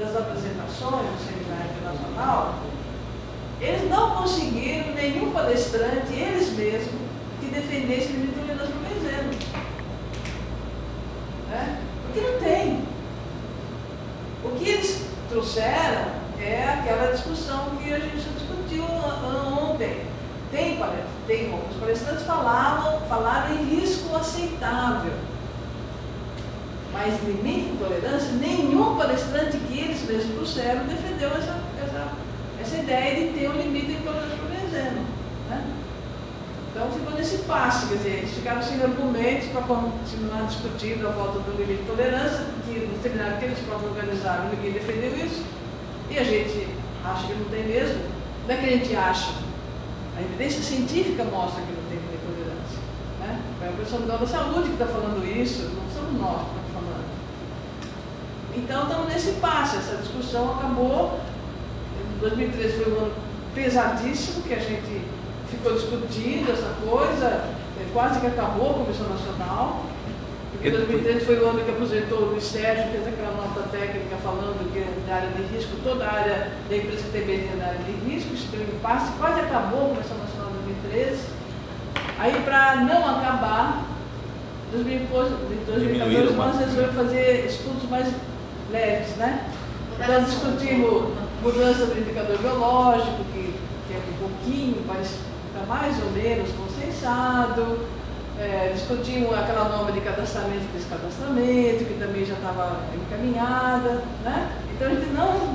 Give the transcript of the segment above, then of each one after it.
das apresentações do Seminário Internacional, eles não conseguiram nenhum palestrante, eles mesmos, que defendesse a limite de tolerância para o benzeno. Né? Porque não tem. O que eles trouxeram é aquela discussão que a gente já discutiu ontem. Os palestrantes falaram em risco aceitável. Mas limite de tolerância, nenhum palestrante que eles mesmos trouxeram defendeu essa ideia de ter um limite de tolerância para o benzeno. Né? Então ficou nesse passo, quer dizer, eles ficaram sem argumentos para continuar discutindo a volta do limite de tolerância, que no seminário que eles próprios organizaram, ninguém defendeu isso, e a gente acha que não tem mesmo. Não é que a gente acha, a evidência científica mostra que não tem limite de tolerância. Né? É a Organização Mundial da Saúde que está falando isso, não somos nós que estamos falando. Então estamos nesse passo, essa discussão acabou. 2013 foi um ano pesadíssimo, que a gente ficou discutindo essa coisa, quase que acabou a Comissão Nacional. Em 2013 foi o ano que aposentou o Luiz Sérgio, fez aquela nota técnica falando que da área de risco, toda a área da empresa que tem benzeno na área de risco, isso teve um impasse, quase acabou a Comissão Nacional de 2013. Aí, para não acabar, em 2014 nós resolvemos fazer estudos mais leves, né? Então discutimos mudança do indicador biológico, que é um pouquinho, mas está mais ou menos consensado. Discutimos aquela norma de cadastramento e descadastramento, que também já estava encaminhada. Né? Então a gente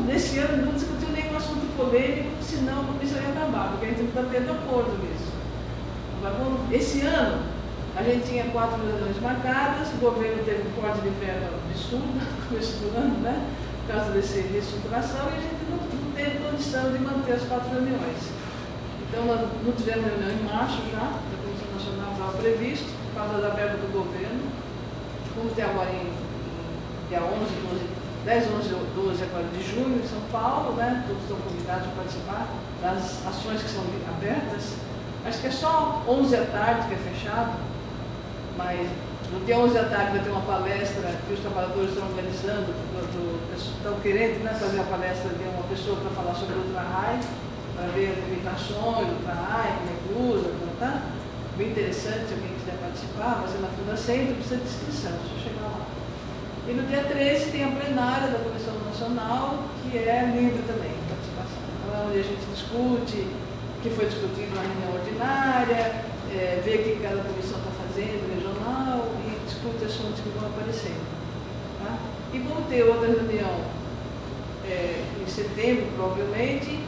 nesse ano não discutiu nenhum assunto polêmico, senão a comissão ia acabar, porque a gente não está tendo acordo nisso. Agora, esse ano, a gente tinha 4 reuniões marcadas, o governo teve um corte de verba absurdo no começo do ano, né? Por causa dessa reestruturação, e a gente não teve condição de manter as 4 reuniões. Então, nós não tivemos reunião em março já, da Comissão Nacional estava previsto, por causa da verba do governo. Vamos ter agora em dia 10, 11, 12 agora de junho, em São Paulo, né? Todos estão convidados a participar das ações que são abertas. Acho que é só 11 à tarde que é fechado, mas no dia 11 à tarde vai ter uma palestra que os trabalhadores estão organizando, estão querendo, né, fazer a palestra de uma pessoa para falar sobre o ultra-high, para ver as limitações do ultra-high, como é que usa, tá? Bem interessante, se alguém quiser participar, vai ser na Funda Centro, precisa de inscrição, é só chegar lá. E no dia 13 tem a plenária da Comissão Nacional, que é livre também, participação. Então, onde a gente discute o que foi discutido na reunião ordinária, vê o que cada comissão está fazendo, regional, e discute assuntos que vão aparecendo. Tá? E vamos ter outra reunião em setembro, provavelmente.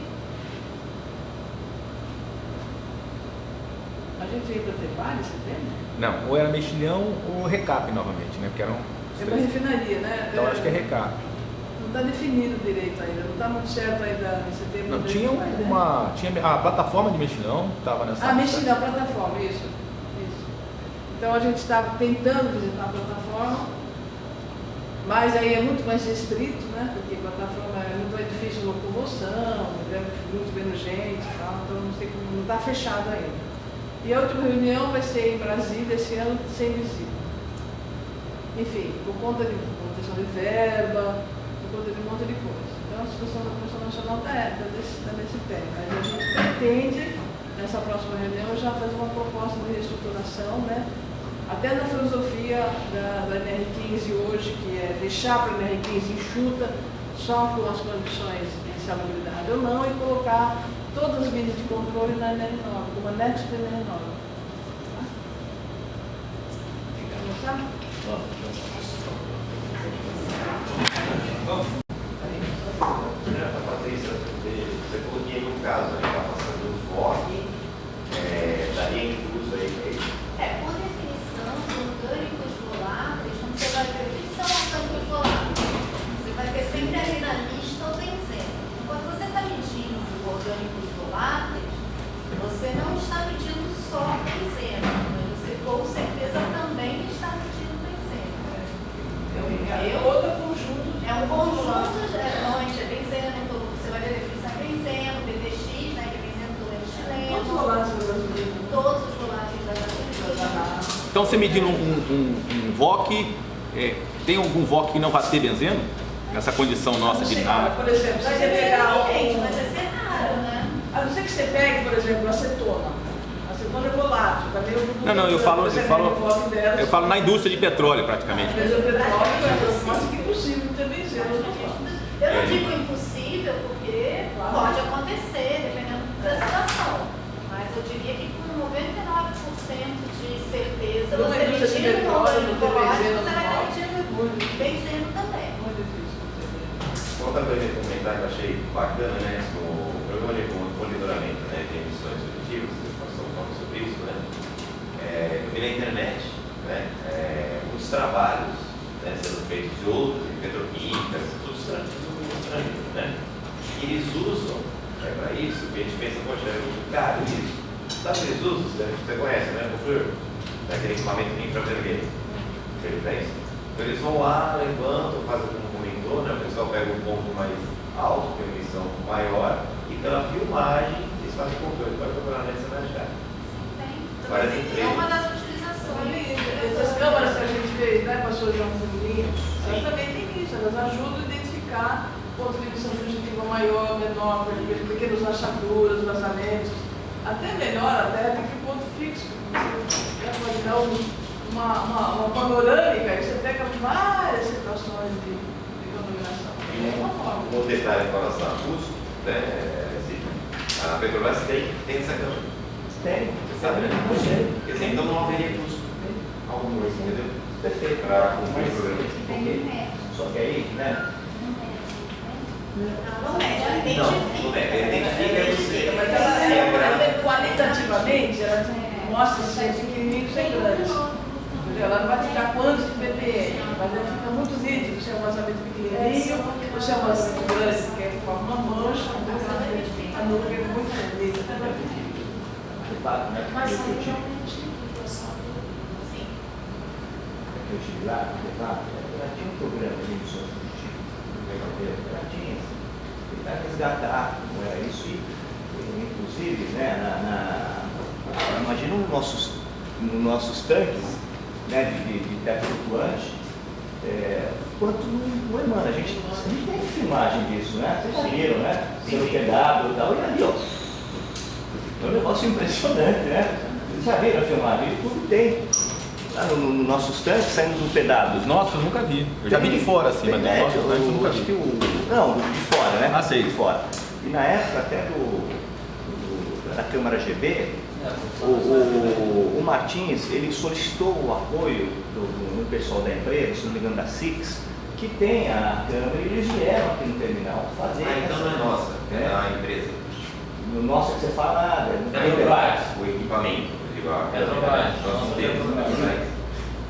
A gente veio para Tepar em setembro? Não, ou era Mexilhão ou Recap novamente, né? Porque eram é uma refinaria, né? Então acho que é Recap. Não está definido direito ainda, não está muito certo ainda em setembro. Não, tinha uma. Tinha a plataforma de Mexilhão, estava nessa. Ah, Mexilhão, a plataforma, isso. Então a gente estava tentando visitar a plataforma, mas aí é muito mais restrito, né? Porque a plataforma é muito mais difícil de locomoção, é muito menos gente e tal, então não está fechado ainda. E a última reunião vai ser em Brasília esse ano, sem visita. Enfim, por conta de contenção de verba, por conta de um monte de coisa. Então a situação da Comissão Nacional está nesse pé. Mas a gente pretende, nessa próxima reunião, já fazer uma proposta de reestruturação, né? Até na filosofia da NR15 hoje, que é deixar para a NR15 enxuta, só com as condições de salubridade ou não, e colocar todas as medidas de controle na NR9, como anexo da NR9. Tá? Quer começar? Patrícia, você coloquei no caso aí, está passando o VOC, daria incluso aí. Por definição, orgânicos voláteis, quando você vai ver o que são orgânicos voláteis, você vai ter sempre ali na lista o benzeno. Quando você está medindo orgânicos voláteis, você não está medindo só benzeno, mas você com certeza também está medindo benzeno. É outro conjunto. É um conjunto, normalmente é benzeno, você vai ver a definição benzeno, BDX, né, que é benzeno do Todos os voláteis brasileiros. todos os voláteis da gasolina. Então você medindo um VOC, tem algum VOC que não vai ter benzeno? essa condição nossa de nada. Por exemplo, se Vai você pegar depender do cliente, vai ser raro, né? a não ser que você pegue, por exemplo, acetona. Acetona é volátil, também o produto. Não, eu falo na indústria de petróleo praticamente. Às vezes o petróleo é quase que impossível ter benzeno. Eu não digo impossível, porque pode acontecer, dependendo da situação. Mas eu diria que com 99% de certeza, Numa você indústria de metindo no petróleo, óleo não ter volátil, benzeno você no vai estar óleo. metindo benzeno também. Muito difícil. Outra coisa que eu comentar que eu achei bacana, né? O programa de monitoramento, né, de emissões positivas, vocês estão falando sobre isso, né? Eu vi na internet, né? Muitos trabalhos, né, sendo feitos de outras, de petroquímicas, tudo estrangeiro, né? E eles usam, para isso, que a gente pensa, poxa, é muito caro isso. Sabe o que eles usam? Você conhece, né? O FLIR, aquele equipamento de infravermelho. Ele tem isso. Então eles vão lá, levantam, fazem como comentou, né? O pessoal pega um ponto mais alto, tem uma emissão maior, e pela filmagem eles fazem controle. Pode procurar na net, você vai achar. Várias É empresas. uma das utilizações. Essas câmaras que a gente fez, né, pastor João Figurinha, elas também têm isso, elas ajudam a identificar ponto de emissão fugitiva maior, menor, pequenas rachaduras, vazamentos, até melhor até do que ponto fixo. Você já pode dar uma panorâmica e você pega várias situações de contaminação. É uma forma. Um detalhe em relação a custo, né? A Petrobras tem essa câmera. Tem. Você sabe, né? Quer dizer, então não haveria custo algum, entendeu? Perfeito. Para cumprir o programa. Ok. Só que aí, né? Não mede, ela Não é. Identifica você. Mas ela qualitativamente, ela mostra se é pequenininho ou é grande. Entendeu? Ela não vai ficar quantos de ppm, mas ela fica muito nítido se é um vazamento pequenininho ou se é um vazamento grande, que é uma mancha, a nuvem é muito bonita. De fato, né? Mas Eu aí tive- realmente limitação. Sim. eu estive lá, de fato, ela tinha um programa de emissões fugitivas no verdadeiro, ela tinha, tentar resgatar como era isso, e inclusive, né, imagina nos nossos tanques, né, de teto flutuante, quanto não emana, a gente tem filmagem disso, né, vocês viram, né, sendo quebrado e tal, e ali, ó, é um negócio impressionante, né, vocês já viram a filmagem, isso tudo tem. Lá nos nossos tanques saindo do pedaço. Os nossos eu nunca vi. Eu já vi de fora assim, mas dos nossos tanques eu nunca vi. Não, de fora, né? Ah, sei. De fora. E na época até da Câmara GB, o Martins, ele solicitou o apoio do pessoal da empresa, se não me engano da Six, que tem a câmera, e eles vieram aqui no terminal fazer. Então não é nossa, é da empresa. No nosso que você fala, Petrobras, o equipamento. Eu digo, a Petrobras. nós temos a Petrobras.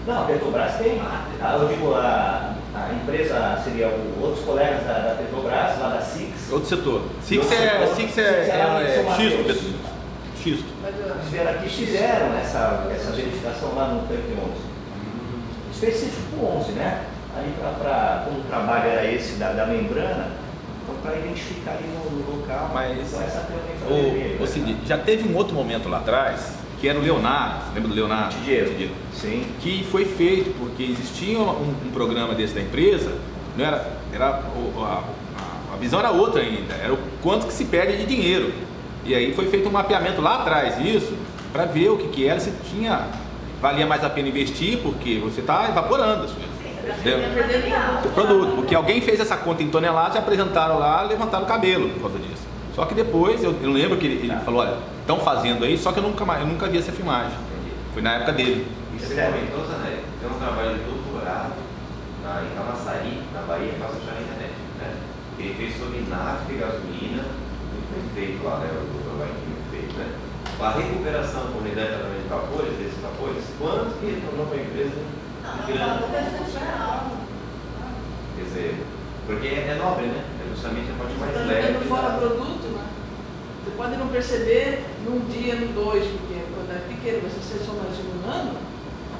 não, a Petrobras tem. Eu digo, a empresa seria outros colegas da Petrobras, lá da Six. Outro setor. Six Outro é setor. Six é lá em São xisto. Mateus. Xisto. Eles vieram aqui e fizeram essa verificação lá no tanque 11. Específico 11, né? Ali como o trabalho era esse da membrana, para identificar ali no local. Mas então, essa câmera o seguinte, já teve um outro momento lá atrás, que era o Leonardo, você lembra do Leonardo? Tidiero. Sim. Que foi feito porque existia um programa desse da empresa, não era a visão era outra ainda, era o quanto que se perde de dinheiro. E aí foi feito um mapeamento lá atrás isso, para ver o que era, se valia mais a pena investir, porque você está evaporando as coisas. O produto, porque alguém fez essa conta em toneladas, apresentaram lá, levantaram o cabelo por causa disso. Só que depois, eu lembro que ele falou, olha, estão fazendo aí, só que eu nunca vi essa filmagem. Foi na época dele. Você comentou, Zanelli, tem um trabalho de doutorado em Camaçari, na Bahia, que você achar na internet, né? Ele fez sobre nafta e gasolina, muito bem feito lá, né? O doutor muito feito, né? A recuperação da comunidade de vapores, desses vapores, quanto que retornou para a empresa? Quer dizer, porque é nobre, né? É justamente a parte mais Está leve. jogando fora produto, né? Você pode não perceber num dia, no dois, porque quando é pequeno, mas se você soma isso num ano,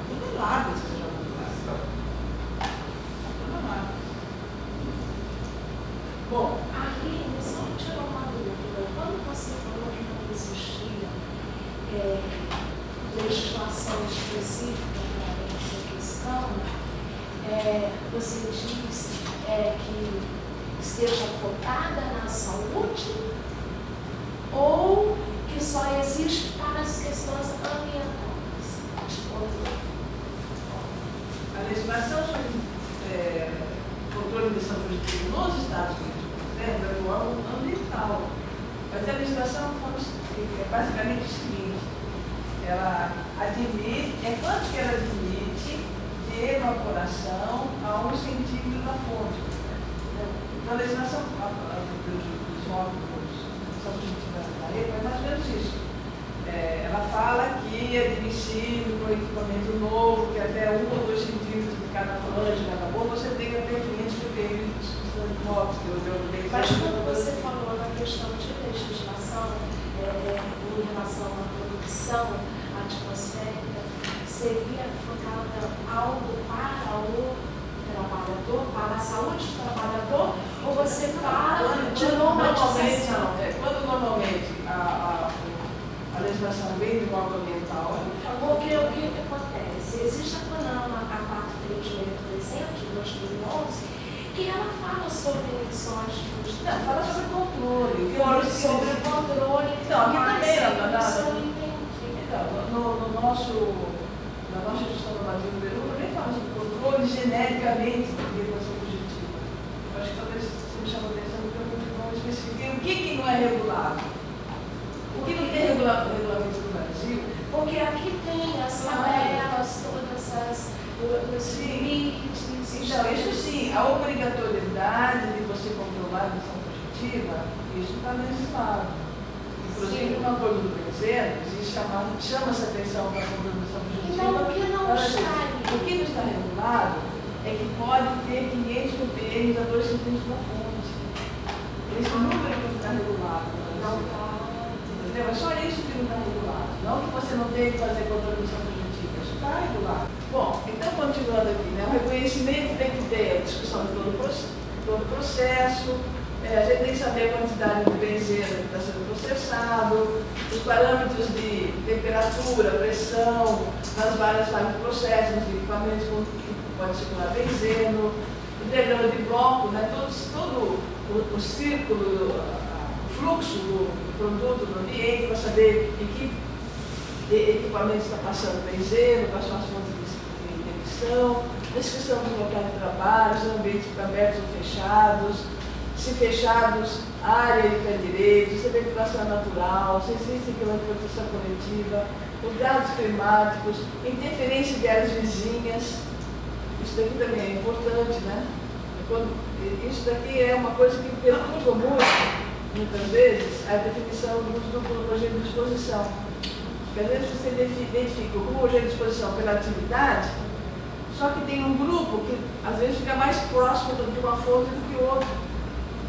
tudo é largo você joga fora. Tudo é largo. Bom, Aí, só tirou uma dúvida. Quando você falou que não existia legislação específica para essa questão, você disse que esteja focada na saúde ou que só existe para as questões ambientais? A legislação sobre controle de saúde nos Estados Unidos, por exemplo, é do órgão ambiental. Mas a legislação é basicamente o seguinte: ela admite, quanto que ela admite de evaporação a 1 centímetro da fonte. Então, a legislação dos órgãos de saúde da rede é mais ou menos isso. Ela fala que é admissível para o equipamento novo, que até 1 ou 2 centímetros de cada flange, de cada boca, você tem até 500 ppm de substância de NOx. Mas quando você falou na questão de legislação em relação à produção atmosférica, seria focada algo para o trabalhador, para a saúde do trabalhador, ou você fala de normatização? Quando normalmente a legislação vem do órgão ambiental, Porque o que acontece? Existe a PANAMA, a 438-300 de 2011, que ela fala sobre emissões de não, fala sobre controle. sobre o controle. Então, aqui também, isso eu entendi. então, na nossa gestão normativa do Peru, também fala sobre controle genericamente de regulação fugitiva. Eu acho que talvez você me chamou a atenção porque eu não especifiquei o que não é regulado. O que não tem regulamento no Brasil? Porque aqui tem as tabelas, todas os limites. Então, isso sim, a obrigatoriedade de você controlar a emissão fugitiva, isso está legislado. Inclusive, no acordo do benzeno, chama-se atenção para a emissão fugitiva. Então, o que não está ali? O que não está regulado é que pode ter 500 ppm a 2 centímetros da fonte. Esse número que está regulado. Não está. Entendeu? É só isso que não está regulado. Não que você não tenha que fazer controle de emissão fugitiva. Isso está regulado. Bom, então continuando aqui, né? O reconhecimento tem que ter a discussão de todo o processo, a gente tem que saber a quantidade de benzeno que está sendo processado, os parâmetros de temperatura, pressão, nas várias fases do processo, nos equipamentos que pode circular benzeno, o diagrama de bloco, né? todo o círculo, o fluxo do produto no ambiente, para saber em que equipamento está passando benzeno, quais são as fontes de emissão, descrição dos locais de trabalho, se os ambientes ficam abertos ou fechados, se fechados, área e pé-direito, se a ventilação é natural, se existe aquela proteção coletiva, os dados climáticos, interferência de áreas vizinhas. Isso daqui também é importante, né? Isso daqui é uma coisa que perturba muito, muitas vezes, a definição do homogêneo de disposição. Porque às vezes você identifica o homogêneo de disposição pela atividade, só que tem um grupo que às vezes fica mais próximo de uma fonte do que o outro.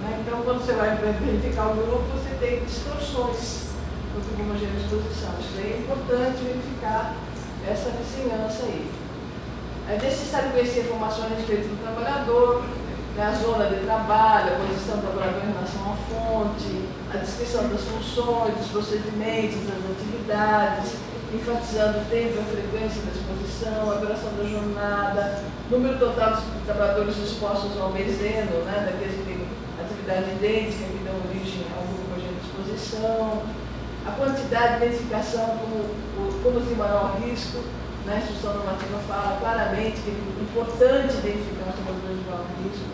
Né? Então, quando você vai verificar o grupo, você tem distorções no tipo homogêneo de disposição. Isso é importante verificar essa vizinhança aí. É necessário conhecer informações a respeito do trabalhador, né, a zona de trabalho, a posição do trabalhador em relação à fonte, a descrição das funções, dos procedimentos, das atividades, enfatizando o tempo e a frequência da exposição, a duração da jornada, número total de trabalhadores expostos ao benzeno, né, daqueles que têm atividade idêntica, que dão origem ao grupo de exposição, a quantidade de identificação como de maior risco. Na instrução normativa fala claramente que é importante identificar os trabalhadores de maior risco.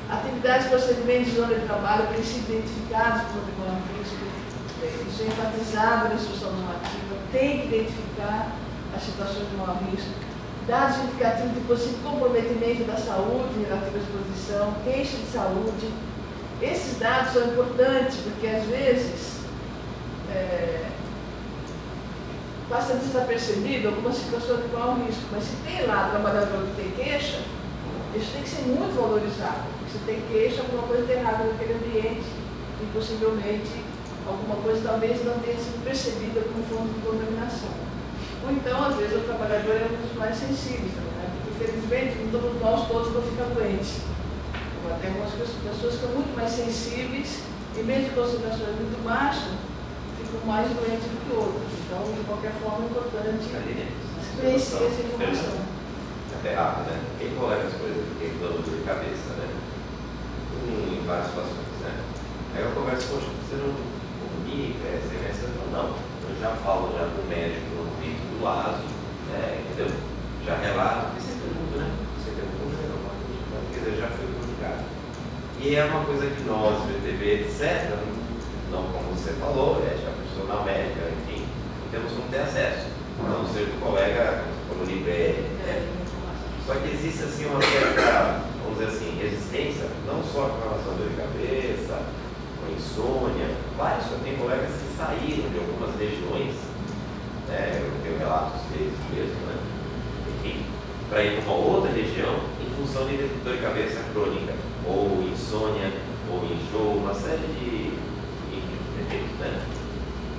Atividades, procedimentos de zona de trabalho têm sido identificados como de maior risco. Isso é enfatizado na instrução normativa. Tem que identificar as situações de maior risco. Dados indicativos de possível comprometimento da saúde relativa à exposição, queixa de saúde. Esses dados são importantes porque, às vezes, passa desapercebido algumas situações de maior risco, mas se tem lá trabalhador que tem queixa, isso tem que ser muito valorizado. Se tem queixa, alguma coisa está errada naquele ambiente e possivelmente alguma coisa talvez não tenha sido percebida como fonte de contaminação. Ou então, às vezes, o trabalhador é um dos mais sensíveis também, né? Porque infelizmente não todos nós todos vão ficar doentes. Tem algumas pessoas que são muito mais sensíveis e mesmo de concentrações muito baixas, ficam mais doentes do que outros. Então, de qualquer forma, é importante conhecer essa informação. Até rápido, né? Quem coloca as coisas, quem dá dor de cabeça, né? em várias situações, né? Aí eu converso, poxa, você não comunica, SMS? Não, eu já falo já com o médico no vídeo do ASO, né? Entendeu? Já relato, porque você pergunta, né? Você pergunta, quer dizer, já foi comunicado. E é uma coisa que nós, VTB, etc., não como você falou, já profissional médica, enfim, não temos como ter acesso. Não ser do colega, como o Libé. Só que existe assim uma certa, vamos dizer assim, resistência, não só com relação à dor de cabeça, com insônia, vários, eu tenho colegas que saíram de algumas regiões, né, eu tenho relatos deles mesmo, né, enfim, para ir para uma outra região em função de dor de cabeça crônica, ou insônia, ou enjoo, uma série de efeitos, né.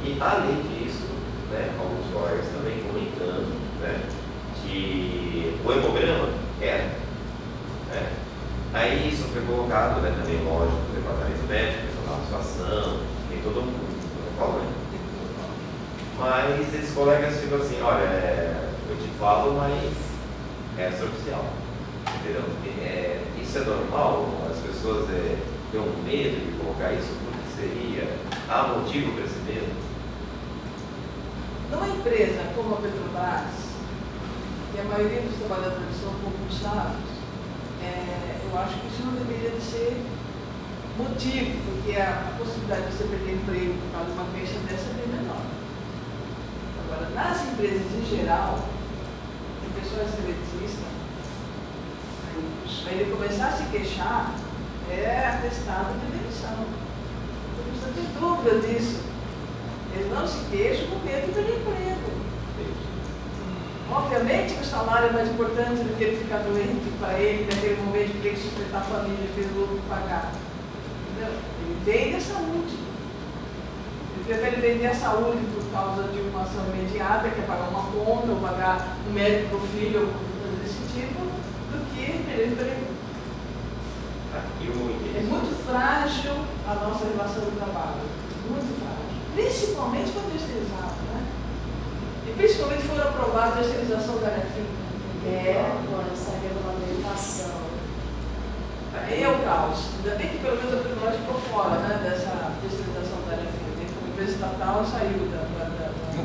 E além disso, né, alguns colegas também comentando, né, que o hemograma era. Né? Aí isso foi colocado, né, também lógico, no departamento médico, na situação, tem todo mundo, né? Mas esses colegas ficam assim, olha, eu te falo, mas é extraoficial. Entendeu? Isso é normal, as pessoas têm um medo de colocar isso, porque seria, há motivo para esse medo. Numa empresa como a Petrobras, que a maioria dos trabalhadores são concursados, eu acho que isso não deveria de ser motivo, porque a possibilidade de você perder emprego por causa de uma queixa dessa é bem menor. Agora, nas empresas em geral, tem pessoas eletricistas, para ele começar a se queixar, é atestado de demissão. Não precisa ter dúvida disso. Eles não se queixam com medo de perder emprego. Obviamente que o salário é mais importante do que ele ficar doente para ele, naquele momento que tem que sustentar a família, ter lucro para pagar. Entendeu? Ele vende a saúde. Ele prefere vender a saúde por causa de uma ação imediata, que é pagar uma conta, ou pagar um médico para o filho, ou coisa desse tipo, do que perder emprego. É muito frágil a nossa relação de trabalho. Muito frágil. Principalmente quando terceirizado, né? E principalmente quando aprovada a terceirização da AREFIM. Agora essa regulamentação. Aí é o caos. Ainda bem que pelo menos a Petrobras ficou fora, né, dessa terceirização da AREFIM. Como empresa estatal saiu da...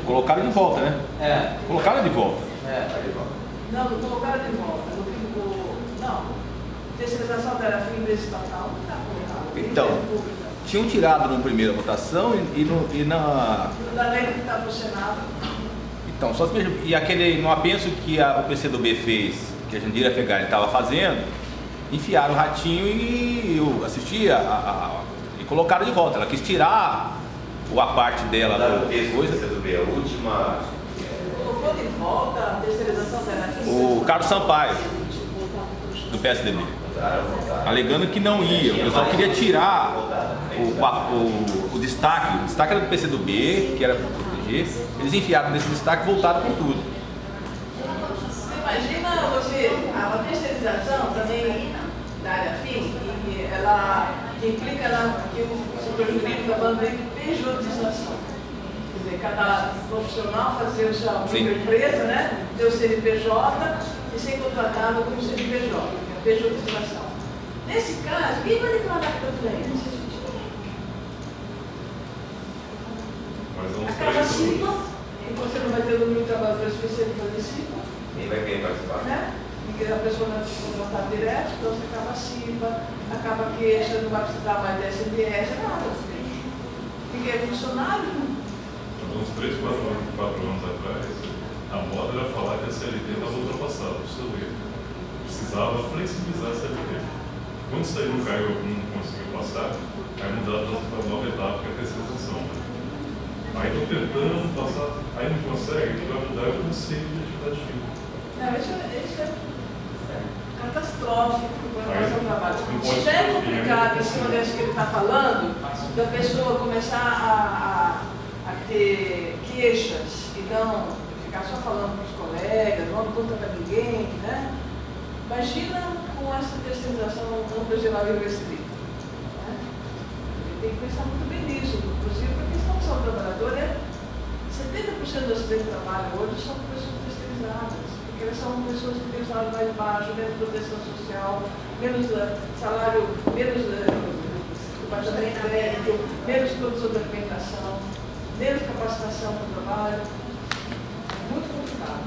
Colocaram de volta, né? Colocaram de volta. Não, não colocaram de volta. Não. Terceirização da AREFIM em empresa estatal não está colocada. Então, tinham tirado na primeira votação e na... Da lei que está para o Senado. Então, só mesmo, e aquele, no apenso que o PCdoB fez, que a Jandira Fegali estava fazendo, enfiaram o ratinho e eu assisti e colocaram de volta. Ela quis tirar a parte dela da coisa. PCdoB, a última... Colocou de volta a terceirização da AREFIM. O Carlos Sampaio, do PSDB. Alegando que não ia, o pessoal queria tirar o destaque. O destaque era do PCdoB, que era para proteger. Eles enfiaram nesse destaque e voltaram com tudo. Você imagina a terceirização também da área FIM, que ela implica que o setor jurídico está falando de pejotização. Quer dizer, cada profissional fazer a sua empresa, né? Ter o CNPJ e ser contratado como CNPJ. Pejotização. Nesse caso, quem vai declarar para o cliente? Acaba CIPA, e você não vai ter o número de trabalhadores suficiente para fazer CIPA. Quem vai querer participar? Né? Porque a pessoa não é contratada direto, então você acaba CIPA, acaba queixa, não vai precisar mais de SMS, nada. Porque é funcionário. Uns 3, 4 anos atrás, a moda era falar que a CLT estava ultrapassada, obsoleta. Precisava flexibilizar a CLT. Quando saiu no cargo e não conseguiu passar, aí mudaram para a nova etapa, que é a terceirização. Aí estão tentando passar, aí não consegue, que vai mudar o conceito de atividade fim. Não, isso é catastrófico para o nosso trabalho. Se é complicado em cima disso que ele está falando, da pessoa começar a ter queixas e não ficar só falando para os colegas, não conta para ninguém, né? Imagina com essa terceirização não geral e restrita. Né? Tem que pensar muito bem nisso, inclusive porque a questão do saúde trabalhador 70% dos acidentes de trabalho hoje são pessoas terceirizadas, porque elas são pessoas que têm salário mais baixo, menos proteção social, menos salário, menos departamento médico, menos produção de alimentação, menos capacitação para o trabalho. Muito complicado.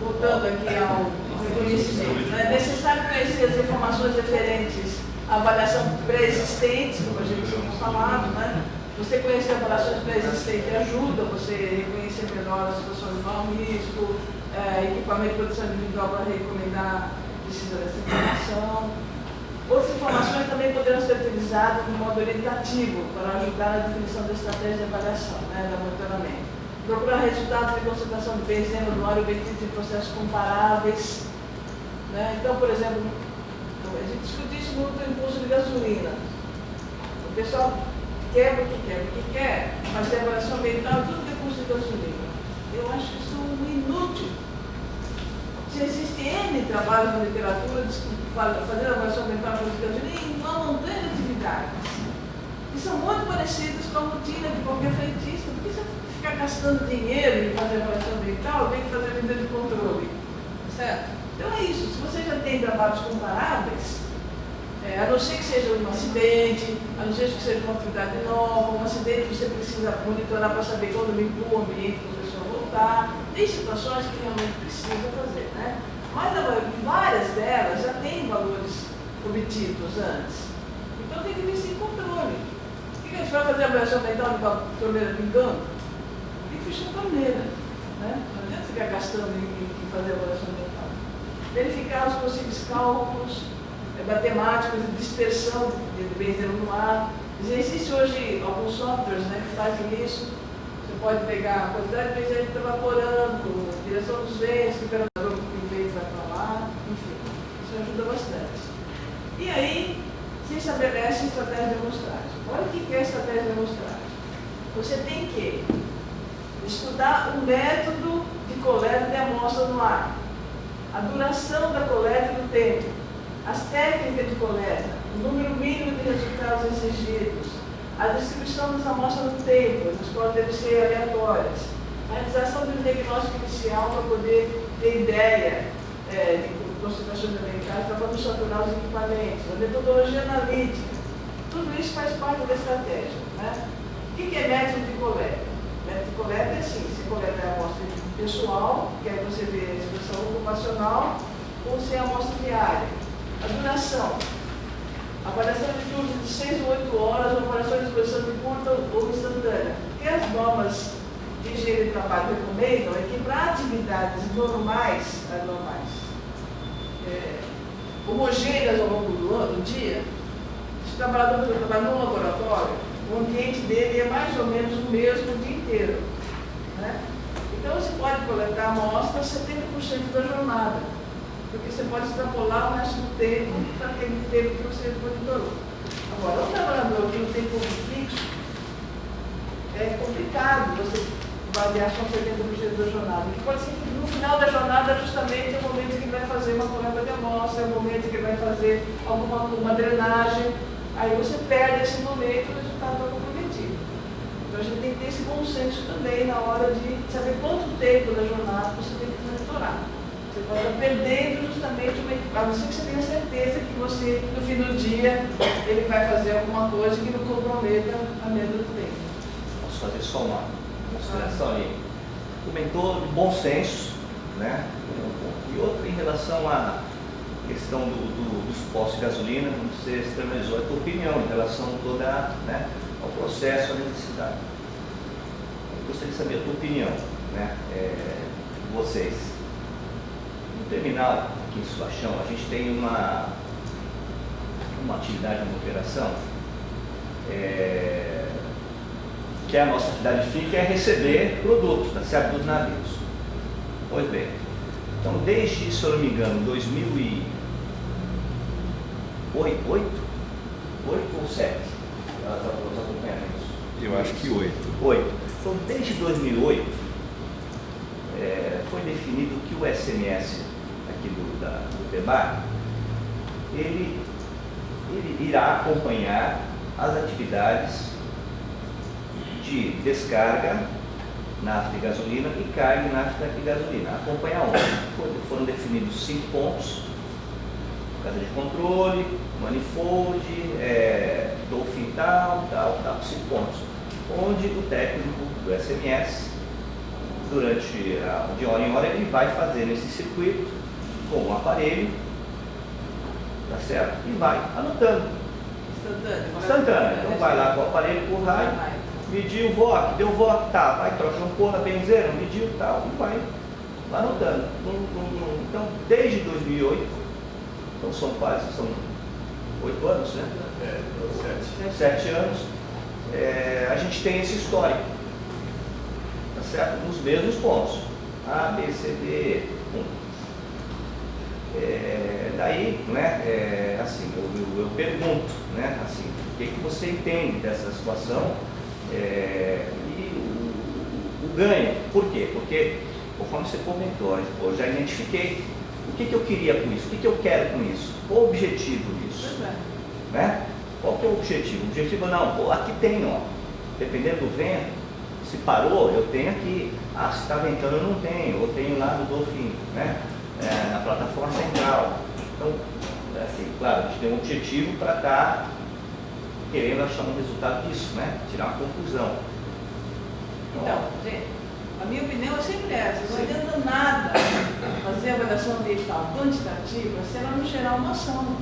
Voltando aqui ao reconhecimento, é necessário conhecer as informações referentes à avaliação pré-existente, como a gente tinha falado, né? Você conhecer avaliações pré-existentes ajuda você a reconhecer melhor as situações de mau risco, equipamento de produção individual para recomendar precisa dessa informação. Outras informações também poderão ser utilizadas de modo orientativo para ajudar na definição da estratégia de avaliação, né, da monitoramento. Procurar resultados de concentração de benzeno no ar obtidos em processos comparáveis. Né? Então, por exemplo, a gente discute isso muito no imposto de gasolina. O pessoal quer o que quer, fazer avaliação ambiental tudo de custo de gasolina. Eu acho isso inútil. Se existe N trabalhos na literatura fazendo avaliação ambiental de gasolina em uma montanha de atividades, que são muito parecidas com a rotina de qualquer frentista. Por que você ficar gastando dinheiro em fazer avaliação ambiental, tem que fazer medida de controle? Certo? Então é isso. Se você já tem trabalhos comparáveis, a não ser que seja um acidente, a não ser que seja uma atividade nova, um acidente que você precisa monitorar para saber quando limpou o ambiente para a pessoa voltar. Tem situações que realmente precisa fazer, né? Mas várias delas já têm valores obtidos antes. Então tem que ter esse controle. O que a gente vai fazer a avaliação ambiental de uma torneira pingando? Tem que fechar a torneira. Né? Não adianta ficar gastando em fazer a avaliação ambiental. Verificar os possíveis cálculos matemáticos de dispersão de benzeno no ar. Existe hoje alguns softwares, né, que fazem isso. Você pode pegar a quantidade de benzeno que está evaporando, a direção dos ventos, temperatura que o vento vai para lá, enfim, isso ajuda bastante. E aí, se estabelece estratégia de amostragem. Olha o que é estratégia de amostragem. Você tem que estudar o método de coleta de amostra no ar, a duração da coleta e do tempo, as técnicas de coleta, o número mínimo de resultados exigidos, a distribuição das amostras no tempo, as quais devem ser aleatórias, a realização do diagnóstico inicial para poder ter ideia de concentrações ambientais, para poder saturar os equipamentos, a metodologia analítica, tudo isso faz parte da estratégia. Né? O que é método de coleta? Método de coleta é assim, você coleta a amostra pessoal, que aí você vê a expressão ocupacional, ou se é a amostra diária. A duração, avaliação de turnos de 6 ou 8 horas, ou avaliação de exposição de curta ou instantânea. O que as normas de higiene de trabalho recomendam é que para atividades normais, homogêneas ao longo do dia, se o trabalhador trabalha num laboratório, o ambiente dele é mais ou menos o mesmo o dia inteiro. Né? Então você pode coletar amostras 70% da jornada. Porque você pode extrapolar o resto do tempo para aquele tempo que você monitorou. Agora, um trabalhador que não tem ponto fixo, é complicado você avaliar só 70% da jornada. Porque pode ser que no final da jornada, justamente, é o momento que ele vai fazer uma coleta de amostra, é o momento que ele vai fazer uma drenagem. Aí você perde esse momento e o resultado está comprometido. Então a gente tem que ter esse bom senso também na hora de saber quanto tempo da jornada você tem que monitorar. Você pode estar perdendo justamente uma equipe, a não ser que você tenha certeza que você, no fim do dia, ele vai fazer alguma coisa que não comprometa a média do tempo. Posso fazer só uma consideração ali? Comentou de bom senso, né? E outra em relação à questão dos postos de gasolina, você externalizou a tua opinião em relação a toda, né, ao processo, à necessidade. Eu gostaria de saber a tua opinião, né? Vocês. No terminal, aqui em Suachão, a gente tem uma atividade, uma operação, que a nossa atividade fim é receber produtos da SEAP dos navios. Pois bem, então desde, se eu não me engano, 2008 ou 7, os acompanhamentos? Eu acho que 8. 8. Então desde 2008, foi definido que o SMS aqui do PEBAC, ele irá acompanhar as atividades de descarga, nafta e gasolina, e carga, nafta e gasolina. Acompanhar onde? Foram definidos 5 pontos: casa de controle, manifold, Dolphin tal, 5 pontos. Onde o técnico do SMS, de hora em hora, ele vai fazendo esse circuito com um aparelho, tá certo? E vai anotando. Instantâneo. Então vai lá com o aparelho por raio, mediu o VOC, deu VOC, tá, vai, troca um porra, benzeiro, mediu tal, e vai anotando. Então, desde 2008, então são 8 anos, né? 7 anos, a gente tem esse histórico, tá certo? Nos mesmos pontos, A, B, C, D, daí, né, assim, eu pergunto, né, assim, o que você entende dessa situação e o ganho. Por quê? Porque, conforme você comentou, eu já identifiquei o que eu queria com isso, o que eu quero com isso, qual o objetivo disso, né? Qual que é o objetivo? O objetivo não, pô, aqui tem, ó, dependendo do vento, se parou, eu tenho aqui, se está ventando eu não tenho, eu tenho lá no Dolphin, né? Na plataforma central. Então, assim, claro, a gente tem um objetivo para estar querendo achar um resultado disso, né? Tirar uma conclusão. Então, gente, a minha opinião é sempre essa, não adianta nada fazer avaliação ambiental quantitativa se ela não gerar uma ação.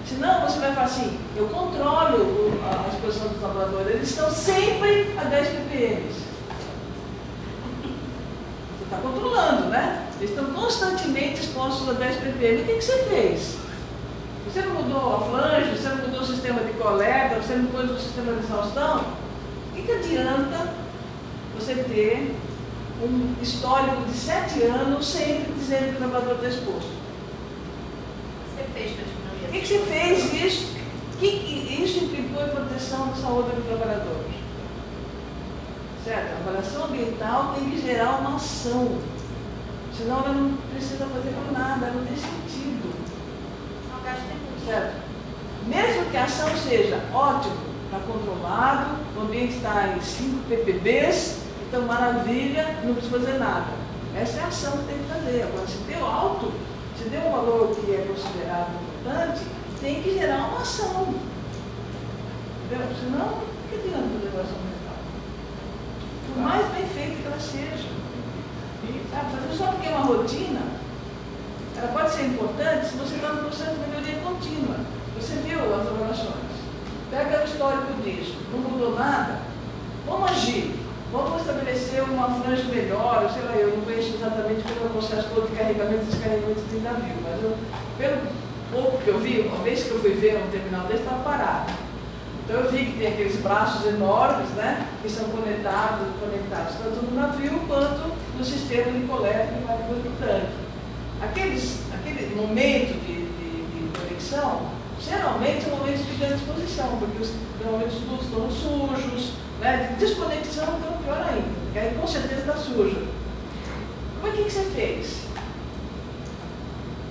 Senão você vai falar assim, eu controlo a exposição dos laboratórios, eles estão sempre a 10 ppm. Você está controlando, né? Eles estão constantemente expostos a 10 ppm. O que você fez? Você não mudou a flange, você não mudou o sistema de coleta, você não pôs o sistema de exaustão? O que adianta você ter um histórico de 7 anos sempre dizendo que o trabalhador está exposto? Você fez para diminuir? O que você fez isso? Isso implicou em proteção da saúde dos trabalhadores. Certo? A avaliação ambiental tem que gerar uma ação. Senão ela não precisa fazer por nada, ela não tem sentido. Não gasta tempo. Certo? Mesmo que a ação seja ótimo, está controlado, o ambiente está em 5 ppbs, então maravilha, não precisa fazer nada. Essa é a ação que tem que fazer. Agora, se deu alto, se deu um valor que é considerado importante, tem que gerar uma ação. Entendeu? Senão, que adianta fazer avaliação ambiental? Por mais bem feito que ela seja. Sabe? Fazer só porque é uma rotina, ela pode ser importante se você está no processo de melhoria contínua. Você viu as avaliações. Pega o histórico disso, não mudou nada, vamos agir. Vamos estabelecer uma franja melhor, sei lá, eu não conheço exatamente como é o processo todo de carregamento e descarregamento de navio, mas pelo pouco que eu vi, uma vez que eu fui ver um terminal desse, estava parado. Então eu vi que tem aqueles braços enormes, né, que são conectados tanto no navio quanto no sistema de coleta que vai depois do tanque. Aquele momento de conexão, geralmente são momentos de grande exposição, porque normalmente os dutos estão sujos, né? De desconexão, então pior ainda, porque aí com certeza está suja. Mas o que você fez?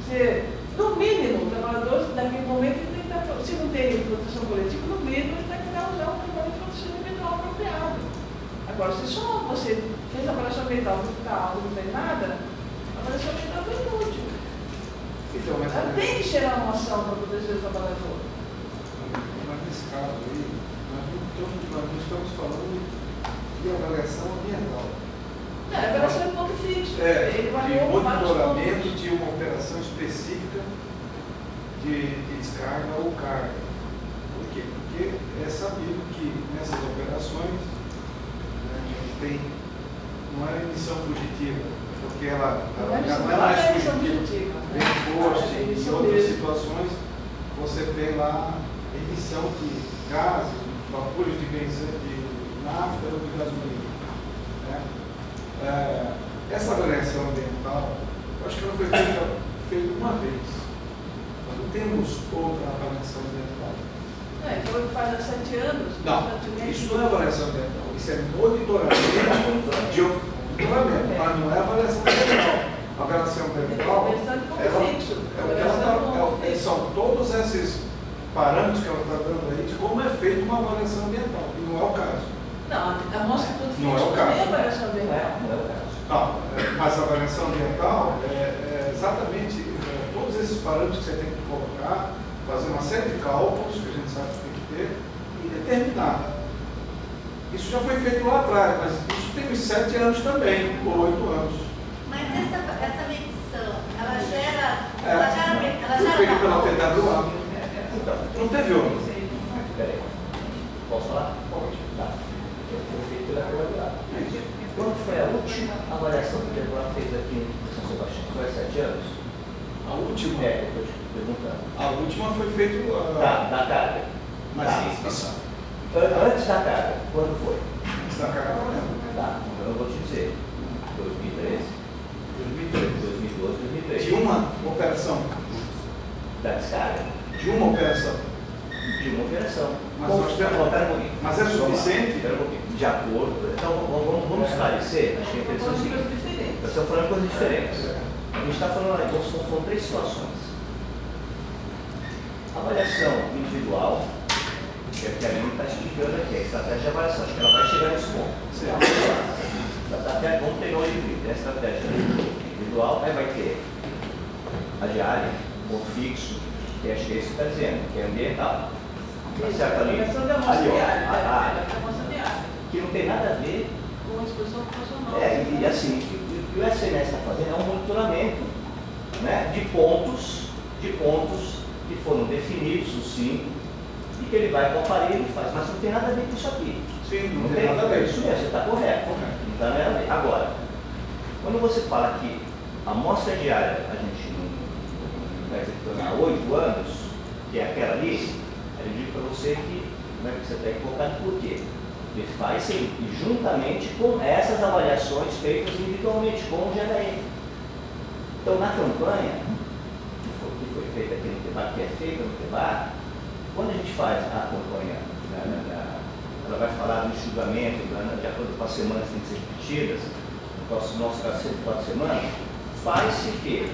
Você, no mínimo, o trabalhador, naquele momento, ele tem que estar, se não tem proteção coletiva, no mínimo, ele tem que usar um trabalho de proteção ambiental apropriado. Agora, se só você fez a avaliação ambiental que está alta e não tem nada, a avaliação ambiental foi inútil. Então, mas Ela tem que gerar uma ação para proteger o trabalhador. mas nesse caso aí, nós não estamos falando de avaliação ambiental. Não, a avaliação é ponto fixo. Ele De avaliou vários monitoramento pontos. de uma operação específica de descarga ou carga. Por quê? Porque é sabido que nessas operações, né, a gente tem, não é emissão fugitiva, porque ela não é mais fugitiva. Vem posto, em outras situações, você tem lá emissão de gases, vapores de benzina, de nafta ou de gasolina. Né? Essa avaliação ambiental, eu acho que ela foi feita uma vez. Nós não temos outra avaliação ambiental. Então ele faz há 7 anos. Não, isso não é avaliação ambiental, isso é monitoramento de monitoramento, mas não é avaliação ambiental. A avaliação ambiental são todos esses parâmetros que ela está dando aí de como é feita uma avaliação ambiental, e não é o caso. Não, a nossa ponto Não é o fixo caso. também é avaliação ambiental. Não, mas a avaliação ambiental é exatamente todos esses parâmetros que você tem que colocar fazer uma série de cálculos que a gente sabe que tem que ter e determinar. Isso já foi feito lá atrás, mas isso tem uns 7 anos também, ou 8 anos. Mas essa medição, ela gera. Foi feito pela TWA. Então, Não teve outro. peraí. Posso falar? Pode. Tá. Foi feito pela TWA. Quando foi a última avaliação que a TWA fez aqui em São Sebastião? Foi há 7 anos? A última? É, eu estou te perguntando. A última foi feita. Da carga. Mas Tá. isso. Antes da carga, quando foi? Antes da carga, não lembro. Tá, então eu vou te dizer. 2013, 2012, 2013. De uma operação. Da descarga? De uma operação. De uma operação. Mas Bom, nós temos- pera um pouquinho. Mas é suficiente? Pera um pouquinho. De acordo. Então vamos esclarecer. Acho que é interessante o seguinte. diferentes. Nós estamos falando de coisas diferentes. A gente está falando aí, são 3 situações. Avaliação individual, que é o que a Aline está explicando aqui, a estratégia de avaliação, acho que ela vai chegar nesse ponto. Vamos ter hoje vídeo, a estratégia individual, aí vai ter a diária, ponto fixo, que acho que é isso que está dizendo, que é ambiental. Tá certo ali? Avaliação de amostra Ali, ó, diária, a- amostra diária, que não tem nada a ver. com a exposição ocupacional. E assim, o que o SMS está fazendo é um monitoramento, né, de pontos que foram definidos, sim, e que ele vai comparar e ele faz, mas não tem nada a ver com isso aqui. Sim, não tem nada a ver. Isso mesmo, você está correto. Não tem nada a ver. Agora, quando você fala que a amostra diária a gente não vai executando há 8 anos, que é aquela ali, eu digo para você que você está equivocado por quê? Ele faz sim, e juntamente com essas avaliações feitas individualmente com o GHE. Então, na campanha, que foi feita aqui no TEBAR, que é feita no TEBAR, quando a gente faz a campanha, ela vai falar do enxugamento, de acordo com as semanas que tem que ser repetidas, no nosso caso, 4 semanas, faz-se que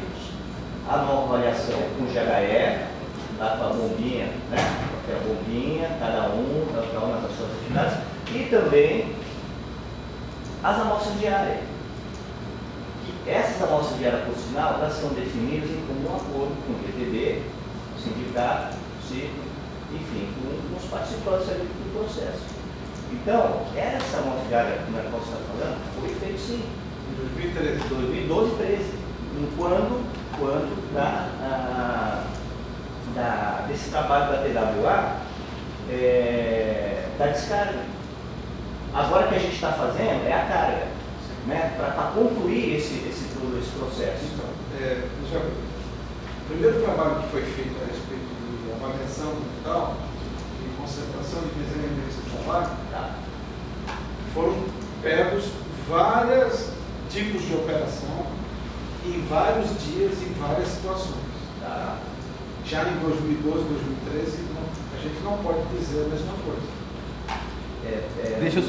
a nova avaliação com o GHE, dá com a bombinha, né? A bombinha, cada um nas suas atividades, e também as amostras diárias. Que essas amostras diárias por sinal, elas são definidas em comum acordo com o PTB, o sindicato, o ciclo, enfim, com os participantes ali do processo. Então, essa amostra diária que nós estamos falando foi feita sim, em 2012 e 2013, quando desse trabalho da TWA, da descarga. Agora o que a gente está fazendo é a carga, né, para concluir todo esse processo. Então, o primeiro trabalho que foi feito a respeito de avaliação digital, de concentração de desenho desse trabalho, Tá. foram pegos vários tipos de operação em vários dias, em várias situações. Tá. Já em 2012, 2013, a gente não pode dizer a mesma coisa. Deixa eu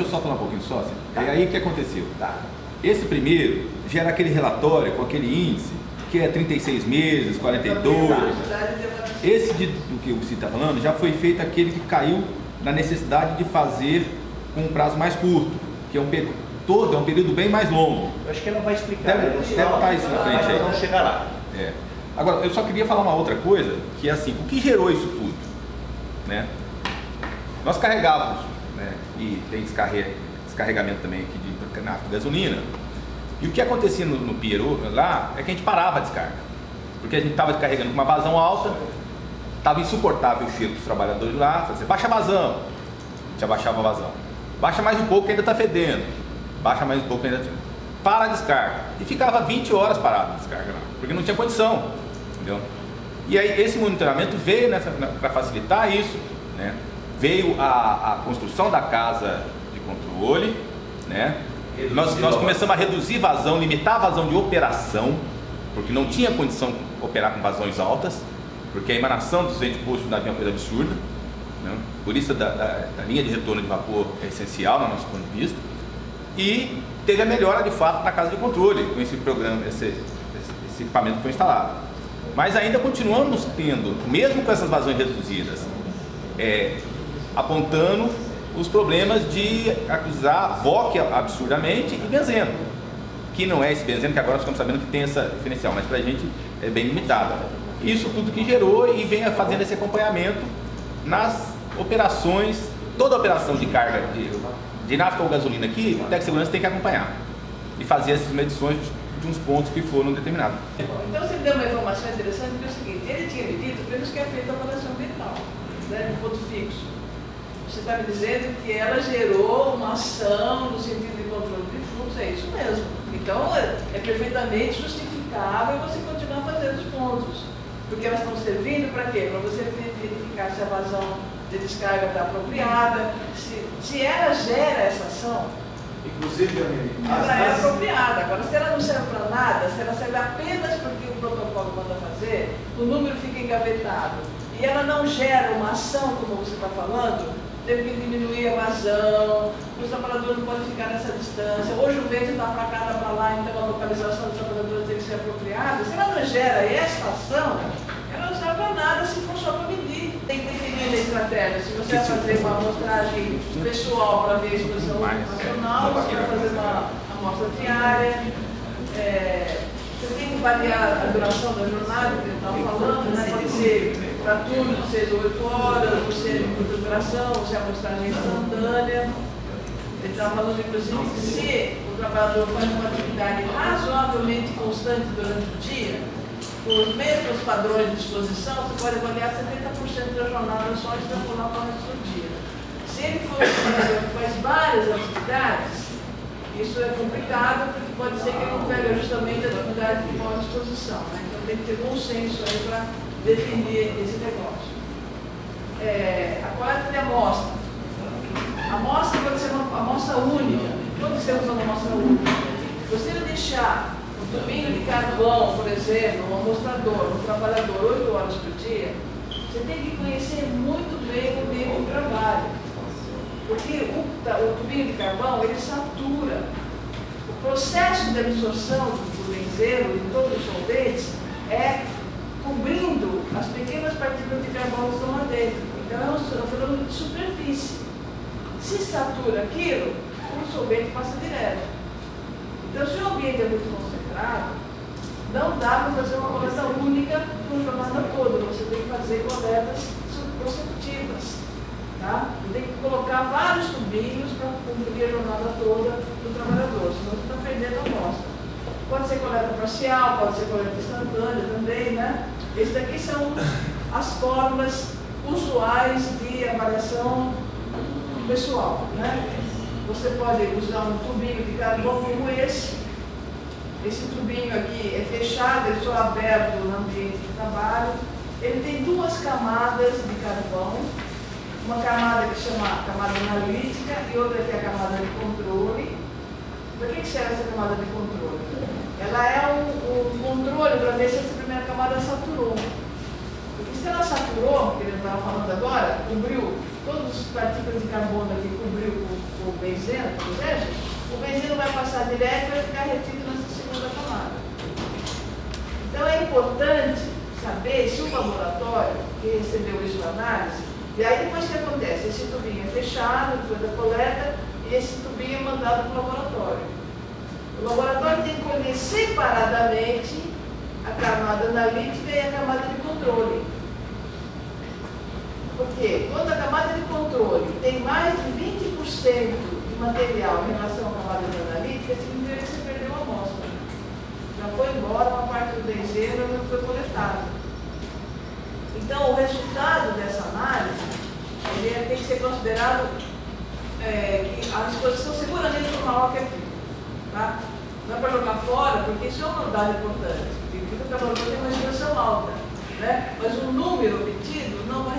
só falar um pouquinho só. Assim. É aí que aconteceu. Tá. Esse primeiro gera aquele relatório com aquele índice, que é 36 meses, 42. Esse do que você está falando já foi feito aquele que caiu na necessidade de fazer com um prazo mais curto, que é um período bem mais longo. Eu acho que ela vai explicar. Deve botar isso na frente aí. Vamos chegar lá. Agora, eu só queria falar uma outra coisa, que é assim, o que gerou isso tudo? Né? Nós carregávamos, né, e tem descarregamento também aqui de nafta e gasolina, e o que acontecia no Pierrot lá é que a gente parava a descarga, porque a gente estava descarregando com uma vazão alta, estava insuportável o cheiro dos trabalhadores lá, fazia, baixa a vazão, a gente abaixava a vazão, baixa mais um pouco que ainda está fedendo, baixa mais um pouco que ainda está fedendo. Para a descarga, e ficava 20 horas parado a descarga lá, porque não tinha condição, entendeu? E aí esse monitoramento veio para facilitar isso, né? Veio a construção da casa de controle, né? Nós começamos a reduzir vazão, limitar a vazão de operação, porque não tinha condição de operar com vazões altas, porque a emanação dos ventos postos do navio é uma coisa absurda, né? Por isso da linha de retorno de vapor é essencial no nosso ponto de vista, e teve a melhora de fato na casa de controle com esse programa, esse equipamento que foi instalado. Mas ainda continuamos tendo, mesmo com essas vazões reduzidas, apontando os problemas de acusar VOC absurdamente e benzeno, que não é esse benzeno que agora nós estamos sabendo que tem essa diferencial, mas para a gente é bem limitada. Isso tudo que gerou e vem fazendo esse acompanhamento nas operações, toda operação de carga de nafta ou gasolina aqui, o técnico de segurança tem que acompanhar e fazer essas medições de uns pontos que foram determinados. Então você me deu uma informação interessante, que é o seguinte, ele tinha me dito que eles querem feito a avaliação ambiental, né, no ponto fixo. Você está me dizendo que ela gerou uma ação no sentido de controle de fluxo, é isso mesmo. Então é perfeitamente justificável você continuar fazendo os pontos. Porque elas estão servindo para quê? Para você verificar se a vazão de descarga está apropriada, se ela gera essa ação. Inclusive, Ela é apropriada. Agora, se ela não serve para nada, se ela serve apenas porque o protocolo manda fazer, o número fica engavetado e ela não gera uma ação, como você está falando, teve que diminuir a vazão, os trabalhadores não podem ficar nessa distância, hoje o vento está para cá, está para lá, então a localização dos trabalhadores tem que ser apropriada. Se ela não gera essa ação, ela não serve para nada se for só para medir. Tem que definir a estratégia. Se você vai fazer uma amostragem pessoal para ver a exposição nacional, você vai fazer uma amostra diária, você tem que variar a duração da jornada, que eu estava falando, né? Pode ser para turno de 6 ou 8 horas, você de operação, você amostragem instantânea. Ele estava falando, inclusive, que se o trabalhador faz uma atividade razoavelmente constante durante o dia, com os mesmos padrões de disposição, você pode avaliar 70% da jornada só extrapolar para o resto do dia. Se ele for um trabalhador que faz várias atividades, isso é complicado, porque pode ser que ele não pegue justamente a atividade de maior disposição. Né? Então tem que ter bom senso aí para definir esse negócio. A coleta de amostra. A amostra pode ser uma amostra única. Quando você usa uma amostra única? Você deixar um tubinho de carvão, por exemplo, um amostrador, um trabalhador 8 horas por dia, você tem que conhecer muito bem o meio de trabalho. Porque o tubinho de carvão, ele satura. O processo de absorção do benzeno e de todos os solventes é cobrindo as pequenas partículas de carbono que estão lá dentro. Então é um fenômeno de superfície. Se satura aquilo, o solvente passa direto. Então, se o ambiente é muito concentrado, não dá para fazer uma coleta única por jornada toda. Você tem que fazer coletas consecutivas. Tá? E tem que colocar vários tubinhos para cumprir a jornada toda do trabalhador, senão você está perdendo a amostra. Pode ser coleta parcial, pode ser coleta instantânea também, né? Esses daqui são as formas usuais de avaliação pessoal, né? Você pode usar um tubinho de carvão como esse. Esse tubinho aqui é fechado, ele só é aberto no ambiente de trabalho. Ele tem 2 camadas de carvão. Uma camada que chama camada analítica e outra que é a camada de controle. Para que serve essa camada de controle? Ela é um controle para ver se essa primeira camada saturou. Porque se ela saturou, que ele estava falando agora, cobriu todas as partículas de carbono aqui, cobriu com o benzeno, ou seja, o benzeno vai passar direto e vai ficar retido nessa segunda camada. Então é importante saber se o laboratório que recebeu isso na análise. E aí depois o que acontece? Esse tubinho é fechado, depois da coleta, e esse tubinho é mandado para o laboratório. O laboratório tem que colher separadamente a camada analítica e a camada de controle. Porque quando a camada de controle tem mais de 20% de material em relação à camada analítica, significa que você perdeu a amostra. Já foi embora uma parte do benzeno não foi coletada. Então, o resultado dessa análise ele tem que ser considerado que a exposição seguramente foi maior que aquilo. Tá? Não é para jogar fora, porque isso é um dado importante. Significa que o trabalhador tem uma exposição alta. Né? Mas o número obtido não vai